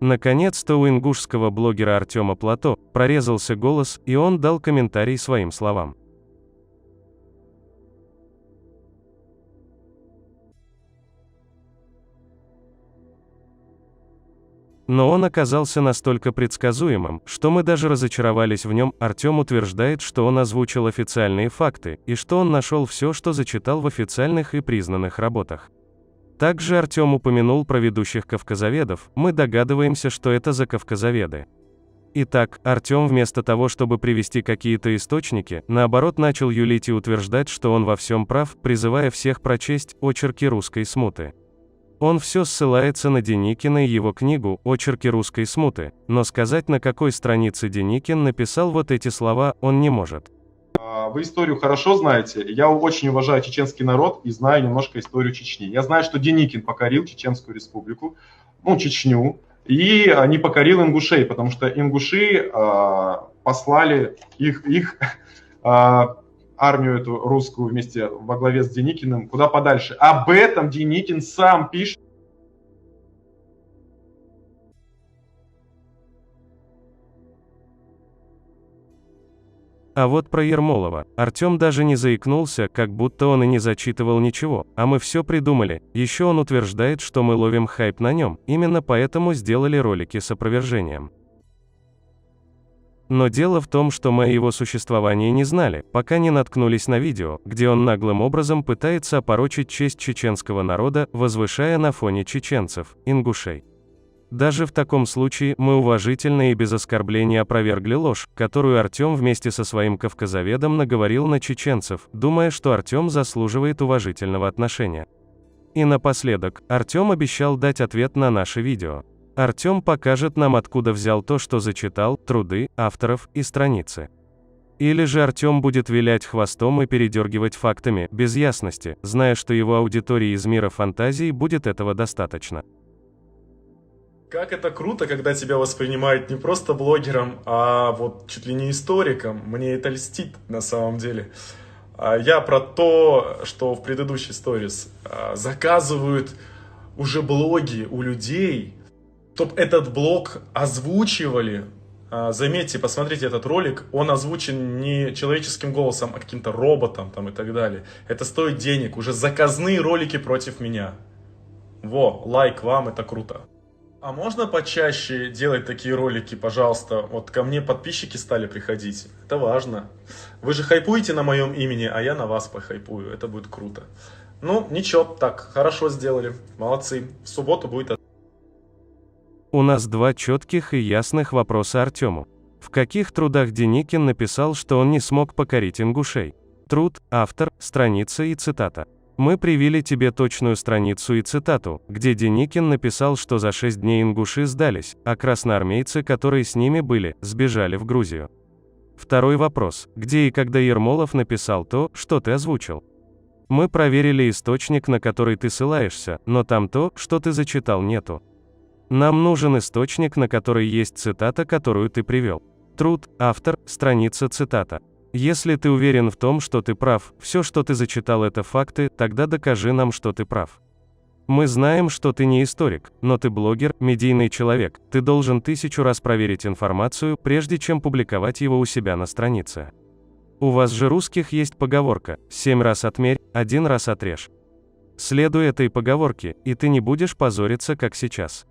Наконец-то у ингушского блогера Артема Плато прорезался голос, и он дал комментарий своим словам. Но он оказался настолько предсказуемым, что мы даже разочаровались в нем. Артем утверждает, что он озвучил официальные факты, и что он нашел все, что зачитал в официальных и признанных работах. Также Артем упомянул про ведущих кавказоведов, мы догадываемся, что это за кавказоведы. Итак, Артем вместо того, чтобы привести какие-то источники, наоборот начал юлить и утверждать, что он во всем прав, призывая всех прочесть «Очерки русской смуты». Он все ссылается на Деникина и его книгу «Очерки русской смуты», но сказать, на какой странице Деникин написал вот эти слова, он не может. Вы историю хорошо знаете. Я очень уважаю чеченский народ и знаю немножко историю Чечни. Я знаю, что Деникин покорил Чеченскую республику, Чечню, и не покорил ингушей, потому что ингуши послали их армию эту русскую вместе во главе с Деникиным куда подальше. Об этом Деникин сам пишет. А вот про Ермолова Артем даже не заикнулся, как будто он и не зачитывал ничего, а мы все придумали. Еще он утверждает, что мы ловим хайп на нем, именно поэтому сделали ролики с опровержением. Но дело в том, что мы о его существовании не знали, пока не наткнулись на видео, где он наглым образом пытается опорочить честь чеченского народа, возвышая на фоне чеченцев, ингушей. Даже в таком случае мы уважительно и без оскорбления опровергли ложь, которую Артем вместе со своим кавказоведом наговорил на чеченцев, думая, что Артем заслуживает уважительного отношения. И напоследок, Артем обещал дать ответ на наше видео. Артем покажет нам, откуда взял то, что зачитал, труды, авторов и страницы. Или же Артем будет вилять хвостом и передергивать фактами, без ясности, зная, что его аудитории из мира фантазии будет этого достаточно. Как это круто, когда тебя воспринимают не просто блогером, а вот чуть ли не историком. Мне это льстит на самом деле. Я про то, что в предыдущей сторис заказывают уже блоги у людей, чтобы этот блог озвучивали. Заметьте, посмотрите этот ролик, он озвучен не человеческим голосом, а каким-то роботом там и так далее. Это стоит денег, уже заказные ролики против меня. Лайк вам, это круто. А можно почаще делать такие ролики, пожалуйста? Вот ко мне подписчики стали приходить. Это важно. Вы же хайпуете на моем имени, а я на вас похайпую. Это будет круто. Ничего, так, хорошо сделали. Молодцы. В субботу будет... У нас два четких и ясных вопроса Артему. В каких трудах Деникин написал, что он не смог покорить ингушей? Труд, автор, страница и цитата. Мы привели тебе точную страницу и цитату, где Деникин написал, что за 6 дней ингуши сдались, а красноармейцы, которые с ними были, сбежали в Грузию. Второй вопрос. Где и когда Ермолов написал то, что ты озвучил? Мы проверили источник, на который ты ссылаешься, но там то, что ты зачитал, нету. Нам нужен источник, на который есть цитата, которую ты привел. Труд, автор, страница, цитата. Если ты уверен в том, что ты прав, все, что ты зачитал, это факты, тогда докажи нам, что ты прав. Мы знаем, что ты не историк, но ты блогер, медийный человек, ты должен 1000 раз проверить информацию, прежде чем публиковать его у себя на странице. У вас же русских есть поговорка: 7 раз отмерь, 1 раз отрежь. Следуй этой поговорке, и ты не будешь позориться, как сейчас.